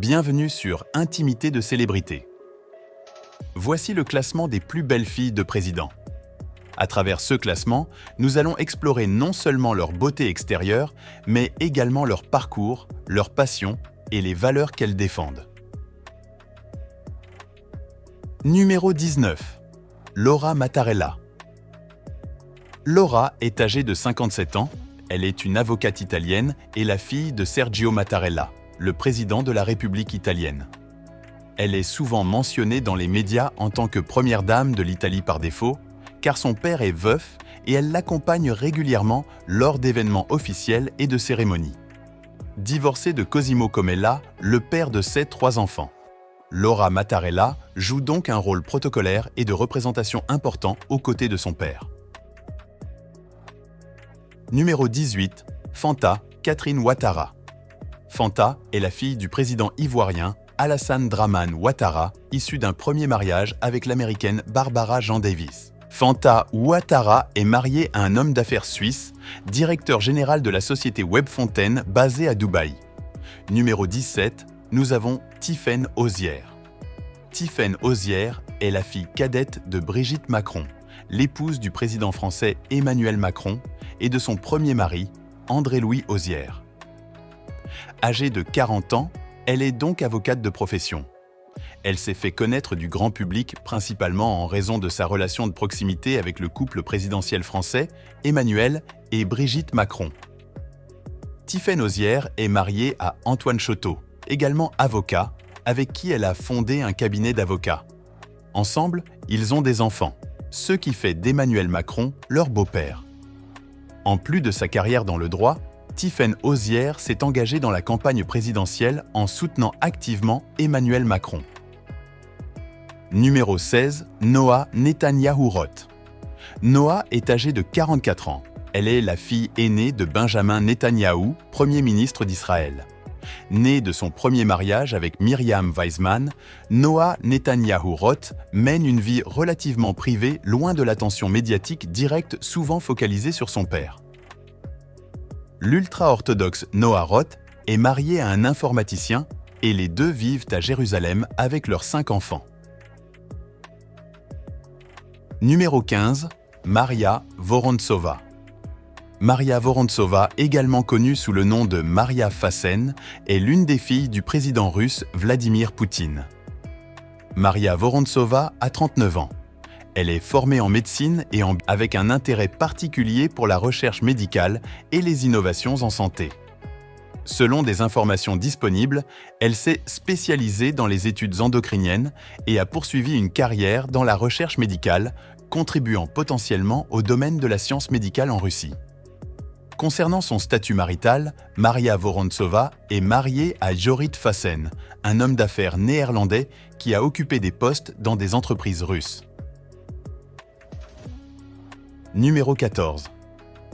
Bienvenue sur Intimité de célébrité. Voici le classement des plus belles filles de président. À travers ce classement, nous allons explorer non seulement leur beauté extérieure, mais également leur parcours, leurs passions et les valeurs qu'elles défendent. Numéro 19. Laura Mattarella. Laura est âgée de 57 ans, elle est une avocate italienne et la fille de Sergio Mattarella, le président de la République italienne. Elle est souvent mentionnée dans les médias en tant que première dame de l'Italie par défaut, car son père est veuf et elle l'accompagne régulièrement lors d'événements officiels et de cérémonies. Divorcée de Cosimo Comella, le père de ses 3 enfants. Laura Mattarella joue donc un rôle protocolaire et de représentation important aux côtés de son père. Numéro 18. Fanta Catherine Ouattara. Fanta est la fille du président ivoirien Alassane Dramane Ouattara, issu d'un premier mariage avec l'américaine Barbara Jean Davis. Fanta Ouattara est mariée à un homme d'affaires suisse, directeur général de la société Webfontaine basée à Dubaï. Numéro 17, nous avons Tiffaine Hozière. Tiffaine Hozière est la fille cadette de Brigitte Macron, l'épouse du président français Emmanuel Macron et de son premier mari, André-Louis Hozière. Âgée de 40 ans, elle est donc avocate de profession. Elle s'est fait connaître du grand public principalement en raison de sa relation de proximité avec le couple présidentiel français, Emmanuel et Brigitte Macron. Tiffaine Hozière est mariée à Antoine Choteau, également avocat, avec qui elle a fondé un cabinet d'avocats. Ensemble, ils ont des enfants, ce qui fait d'Emmanuel Macron leur beau-père. En plus de sa carrière dans le droit, Tiffaine Hozière s'est engagée dans la campagne présidentielle en soutenant activement Emmanuel Macron. Numéro 16. Noa Netanyahu-Roth. Noa est âgée de 44 ans. Elle est la fille aînée de Benjamin Netanyahou, Premier ministre d'Israël. Née de son premier mariage avec Myriam Weizmann, Noa Netanyahu-Roth mène une vie relativement privée, loin de l'attention médiatique directe souvent focalisée sur son père. L'ultra-orthodoxe Noah Roth est marié à un informaticien et les deux vivent à Jérusalem avec leurs 5 enfants. Numéro 15. Maria Vorontsova. Maria Vorontsova, également connue sous le nom de Maria Fassen, est l'une des filles du président russe Vladimir Poutine. Maria Vorontsova a 39 ans. Elle est formée en médecine et avec un intérêt particulier pour la recherche médicale et les innovations en santé. Selon des informations disponibles, elle s'est spécialisée dans les études endocriniennes et a poursuivi une carrière dans la recherche médicale, contribuant potentiellement au domaine de la science médicale en Russie. Concernant son statut marital, Maria Vorontsova est mariée à Jorit Fassen, un homme d'affaires néerlandais qui a occupé des postes dans des entreprises russes. Numéro 14.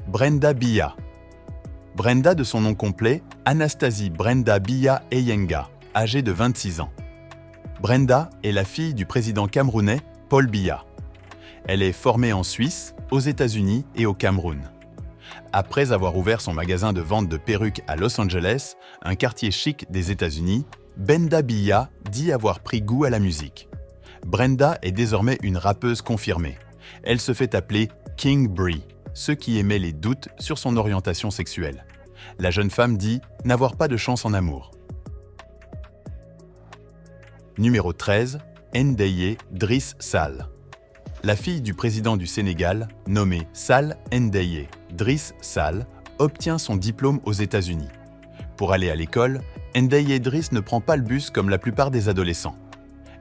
Brenda Biya. Brenda de son nom complet, Anastasie Brenda Biya Eyenga, âgée de 26 ans. Brenda est la fille du président camerounais Paul Biya. Elle est formée en Suisse, aux États-Unis et au Cameroun. Après avoir ouvert son magasin de vente de perruques à Los Angeles, un quartier chic des États-Unis, Brenda Biya dit avoir pris goût à la musique. Brenda est désormais une rappeuse confirmée. Elle se fait appeler King Bree, ce qui émet les doutes sur son orientation sexuelle. La jeune femme dit n'avoir pas de chance en amour. Numéro 13. Ndeye Driss Sall. La fille du président du Sénégal, nommée Sall Ndeye Driss Sall, obtient son diplôme aux États-Unis. Pour aller à l'école, Ndeye Driss ne prend pas le bus comme la plupart des adolescents.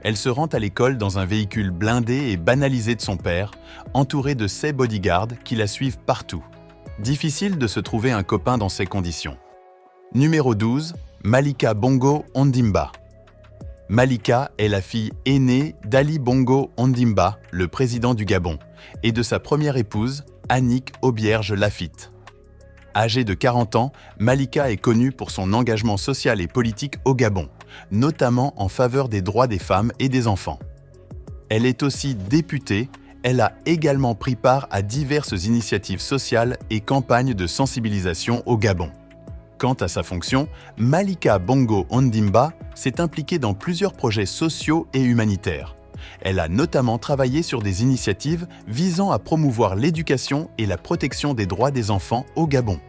Elle se rend à l'école dans un véhicule blindé et banalisé de son père, entouré de ses bodyguards qui la suivent partout. Difficile de se trouver un copain dans ces conditions. Numéro 12. Malika Bongo Ondimba. Malika est la fille aînée d'Ali Bongo Ondimba, le président du Gabon, et de sa première épouse, Annick Aubierge Laffitte. Âgée de 40 ans, Malika est connue pour son engagement social et politique au Gabon, notamment en faveur des droits des femmes et des enfants. Elle est aussi députée, elle a également pris part à diverses initiatives sociales et campagnes de sensibilisation au Gabon. Quant à sa fonction, Malika Bongo Ondimba s'est impliquée dans plusieurs projets sociaux et humanitaires. Elle a notamment travaillé sur des initiatives visant à promouvoir l'éducation et la protection des droits des enfants au Gabon.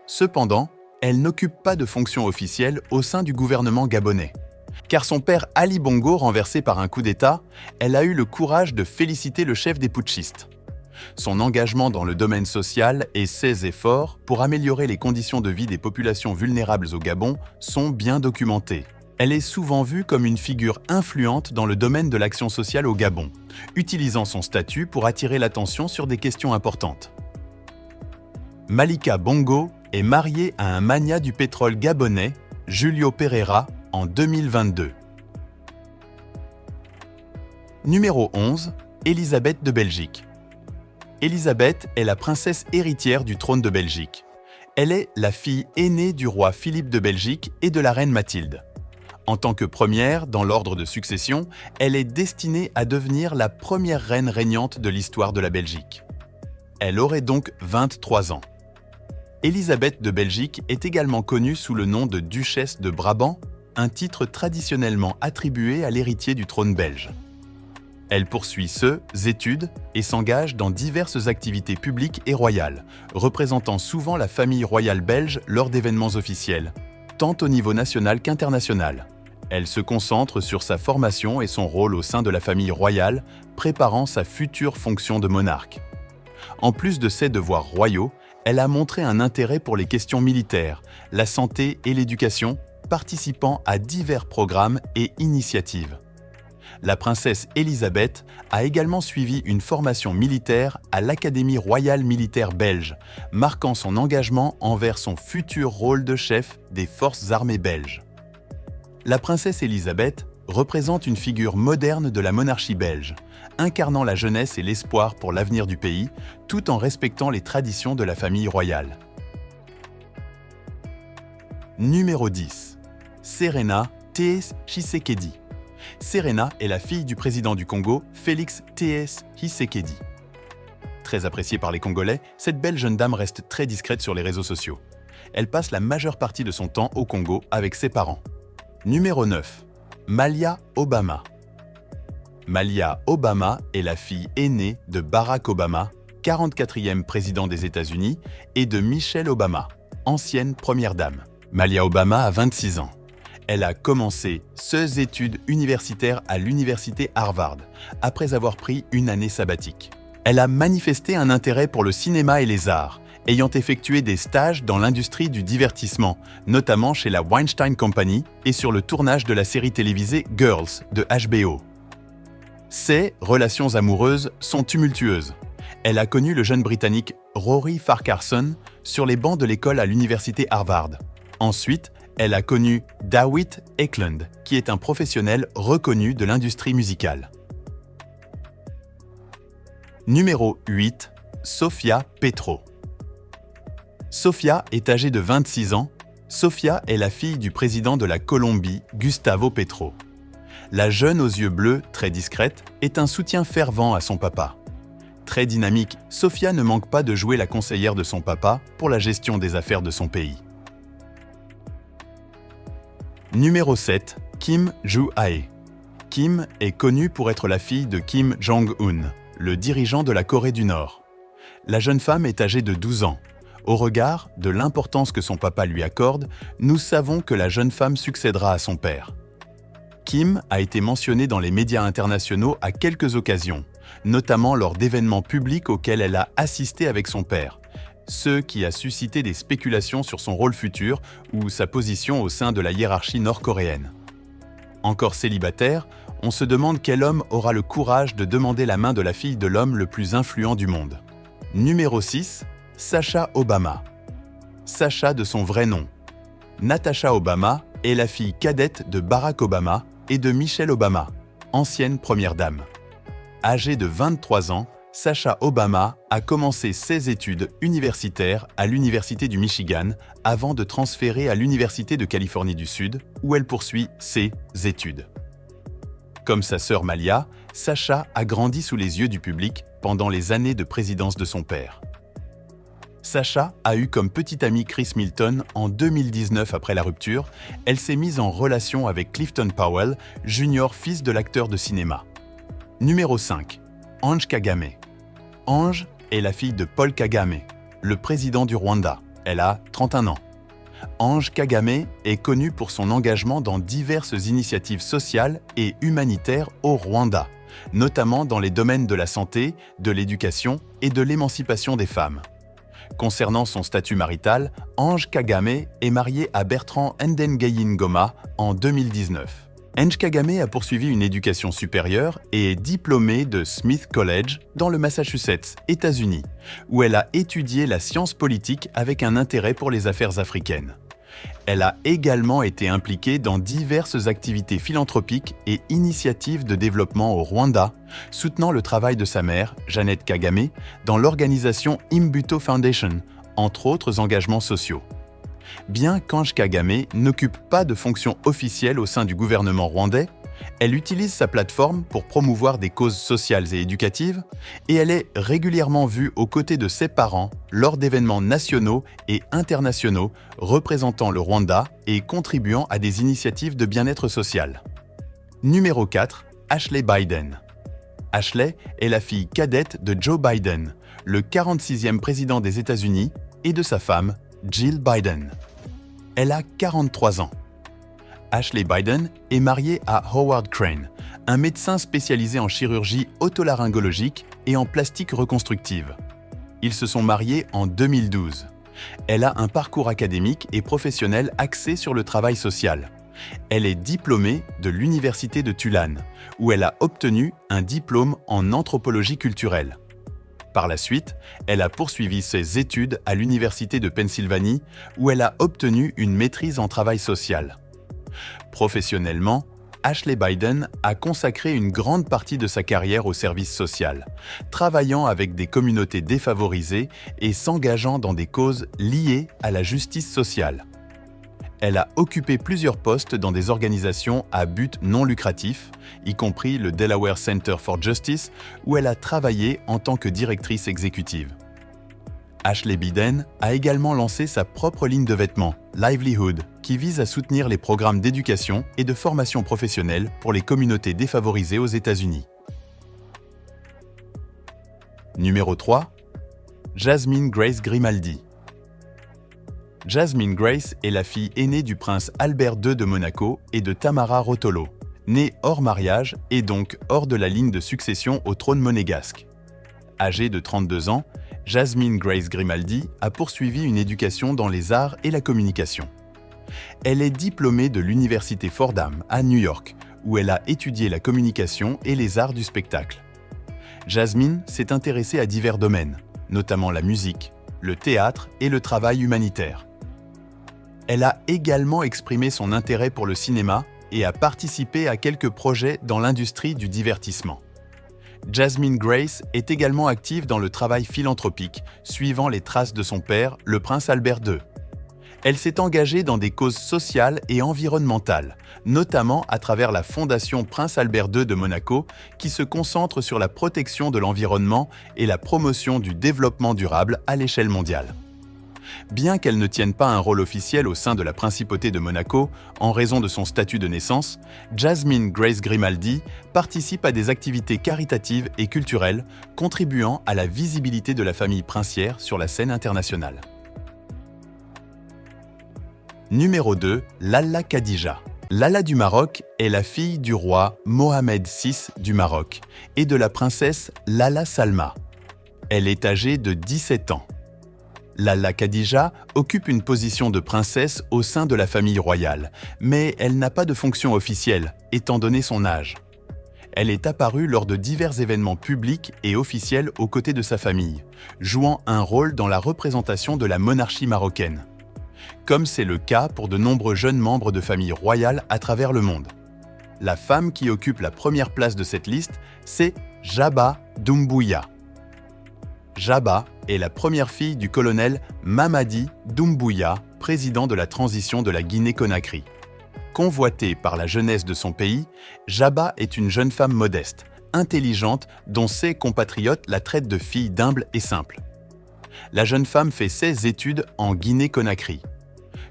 Cependant, elle n'occupe pas de fonction officielle au sein du gouvernement gabonais. Car son père Ali Bongo renversé par un coup d'État, elle a eu le courage de féliciter le chef des putschistes. Son engagement dans le domaine social et ses efforts pour améliorer les conditions de vie des populations vulnérables au Gabon sont bien documentés. Elle est souvent vue comme une figure influente dans le domaine de l'action sociale au Gabon, utilisant son statut pour attirer l'attention sur des questions importantes. Malika Bongo est mariée à un magnat du pétrole gabonais, Julio Pereira, en 2022. Numéro 11. Élisabeth de Belgique. Élisabeth est la princesse héritière du trône de Belgique. Elle est la fille aînée du roi Philippe de Belgique et de la reine Mathilde. En tant que première dans l'ordre de succession, elle est destinée à devenir la première reine régnante de l'histoire de la Belgique. Elle aurait donc 23 ans. Élisabeth de Belgique est également connue sous le nom de duchesse de Brabant, un titre traditionnellement attribué à l'héritier du trône belge. Elle poursuit ses études et s'engage dans diverses activités publiques et royales, représentant souvent la famille royale belge lors d'événements officiels, tant au niveau national qu'international. Elle se concentre sur sa formation et son rôle au sein de la famille royale, préparant sa future fonction de monarque. En plus de ses devoirs royaux, elle a montré un intérêt pour les questions militaires, la santé et l'éducation, participant à divers programmes et initiatives. La princesse Élisabeth a également suivi une formation militaire à l'Académie royale militaire belge, marquant son engagement envers son futur rôle de chef des forces armées belges. La princesse Élisabeth représente une figure moderne de la monarchie belge, incarnant la jeunesse et l'espoir pour l'avenir du pays, tout en respectant les traditions de la famille royale. Numéro 10. Serena Tshisekedi. Serena est la fille du président du Congo, Félix Tshisekedi. Très appréciée par les Congolais, cette belle jeune dame reste très discrète sur les réseaux sociaux. Elle passe la majeure partie de son temps au Congo avec ses parents. Numéro 9. Malia Obama. Malia Obama est la fille aînée de Barack Obama, 44e président des États-Unis, et de Michelle Obama, ancienne première dame. Malia Obama a 26 ans. Elle a commencé ses études universitaires à l'université Harvard, après avoir pris une année sabbatique. Elle a manifesté un intérêt pour le cinéma et les arts, ayant effectué des stages dans l'industrie du divertissement, notamment chez la Weinstein Company et sur le tournage de la série télévisée Girls de HBO. Ses relations amoureuses sont tumultueuses. Elle a connu le jeune Britannique Rory Farquharson sur les bancs de l'école à l'université Harvard. Ensuite, elle a connu Dawit Eklund, qui est un professionnel reconnu de l'industrie musicale. Numéro 8. Sofia Petro. Sofia est âgée de 26 ans. Sofia est la fille du président de la Colombie, Gustavo Petro. La jeune aux yeux bleus, très discrète, est un soutien fervent à son papa. Très dynamique, Sofia ne manque pas de jouer la conseillère de son papa pour la gestion des affaires de son pays. Numéro 7. Kim Joo-ae. Kim est connue pour être la fille de Kim Jong-un, le dirigeant de la Corée du Nord. La jeune femme est âgée de 12 ans. Au regard de l'importance que son papa lui accorde, nous savons que la jeune femme succédera à son père. Kim a été mentionnée dans les médias internationaux à quelques occasions, notamment lors d'événements publics auxquels elle a assisté avec son père, ce qui a suscité des spéculations sur son rôle futur ou sa position au sein de la hiérarchie nord-coréenne. Encore célibataire, on se demande quel homme aura le courage de demander la main de la fille de l'homme le plus influent du monde. Numéro 6. Sasha Obama. Sasha de son vrai nom. Natasha Obama est la fille cadette de Barack Obama et de Michelle Obama, ancienne première dame. Âgée de 23 ans, Sasha Obama a commencé ses études universitaires à l'Université du Michigan avant de transférer à l'Université de Californie du Sud, où elle poursuit ses études. Comme sa sœur Malia, Sasha a grandi sous les yeux du public pendant les années de présidence de son père. Sacha a eu comme petite amie Chris Milton en 2019 après la rupture. Elle s'est mise en relation avec Clifton Powell, junior fils de l'acteur de cinéma. Numéro 5. Ange Kagame. Ange est la fille de Paul Kagame, le président du Rwanda. Elle a 31 ans. Ange Kagame est connue pour son engagement dans diverses initiatives sociales et humanitaires au Rwanda, notamment dans les domaines de la santé, de l'éducation et de l'émancipation des femmes. Concernant son statut marital, Ange Kagame est mariée à Bertrand Ndengayi Ngoma en 2019. Ange Kagame a poursuivi une éducation supérieure et est diplômée de Smith College dans le Massachusetts, États-Unis, où elle a étudié la science politique avec un intérêt pour les affaires africaines. Elle a également été impliquée dans diverses activités philanthropiques et initiatives de développement au Rwanda, soutenant le travail de sa mère, Jeannette Kagame, dans l'organisation Imbuto Foundation, entre autres engagements sociaux. Bien qu'Ange Kagame n'occupe pas de fonction officielle au sein du gouvernement rwandais, elle utilise sa plateforme pour promouvoir des causes sociales et éducatives, et elle est régulièrement vue aux côtés de ses parents lors d'événements nationaux et internationaux représentant le Rwanda et contribuant à des initiatives de bien-être social. Numéro 4. Ashley Biden. Ashley est la fille cadette de Joe Biden, le 46e président des États-Unis, et de sa femme, Jill Biden. Elle a 43 ans. Ashley Biden est mariée à Howard Crane, un médecin spécialisé en chirurgie otolaryngologique et en plastique reconstructive. Ils se sont mariés en 2012. Elle a un parcours académique et professionnel axé sur le travail social. Elle est diplômée de l'Université de Tulane, où elle a obtenu un diplôme en anthropologie culturelle. Par la suite, elle a poursuivi ses études à l'Université de Pennsylvanie, où elle a obtenu une maîtrise en travail social. Professionnellement, Ashley Biden a consacré une grande partie de sa carrière au service social, travaillant avec des communautés défavorisées et s'engageant dans des causes liées à la justice sociale. Elle a occupé plusieurs postes dans des organisations à but non lucratif, y compris le Delaware Center for Justice, où elle a travaillé en tant que directrice exécutive. Ashley Biden a également lancé sa propre ligne de vêtements, Livelihood, qui vise à soutenir les programmes d'éducation et de formation professionnelle pour les communautés défavorisées aux États-Unis. Numéro 3. Jasmine Grace Grimaldi. Jasmine Grace est la fille aînée du prince Albert II de Monaco et de Tamara Rotolo, née hors mariage et donc hors de la ligne de succession au trône monégasque. Âgée de 32 ans, Jasmine Grace Grimaldi a poursuivi une éducation dans les arts et la communication. Elle est diplômée de l'Université Fordham à New York, où elle a étudié la communication et les arts du spectacle. Jasmine s'est intéressée à divers domaines, notamment la musique, le théâtre et le travail humanitaire. Elle a également exprimé son intérêt pour le cinéma et a participé à quelques projets dans l'industrie du divertissement. Jasmine Grace est également active dans le travail philanthropique, suivant les traces de son père, le prince Albert II. Elle s'est engagée dans des causes sociales et environnementales, notamment à travers la Fondation Prince Albert II de Monaco, qui se concentre sur la protection de l'environnement et la promotion du développement durable à l'échelle mondiale. Bien qu'elle ne tienne pas un rôle officiel au sein de la principauté de Monaco, en raison de son statut de naissance, Jasmine Grace Grimaldi participe à des activités caritatives et culturelles, contribuant à la visibilité de la famille princière sur la scène internationale. Numéro 2. Lalla Khadija. Lalla du Maroc est la fille du roi Mohamed VI du Maroc et de la princesse Lalla Salma. Elle est âgée de 17 ans. Lalla Khadija occupe une position de princesse au sein de la famille royale, mais elle n'a pas de fonction officielle, étant donné son âge. Elle est apparue lors de divers événements publics et officiels aux côtés de sa famille, jouant un rôle dans la représentation de la monarchie marocaine, comme c'est le cas pour de nombreux jeunes membres de familles royales à travers le monde. La femme qui occupe la première place de cette liste, c'est Jaba Doumbouya. Jaba est la première fille du colonel Mamadi Doumbouya, président de la transition de la Guinée-Conakry. Convoitée par la jeunesse de son pays, Jaba est une jeune femme modeste, intelligente, dont ses compatriotes la traitent de fille d'humble et simple. La jeune femme fait ses études en Guinée-Conakry.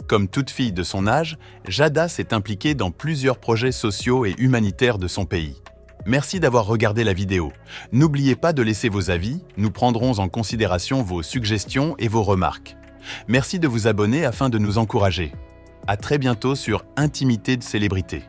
Comme toute fille de son âge, Jada s'est impliquée dans plusieurs projets sociaux et humanitaires de son pays. Merci d'avoir regardé la vidéo. N'oubliez pas de laisser vos avis, nous prendrons en considération vos suggestions et vos remarques. Merci de vous abonner afin de nous encourager. À très bientôt sur Intimité de célébrité.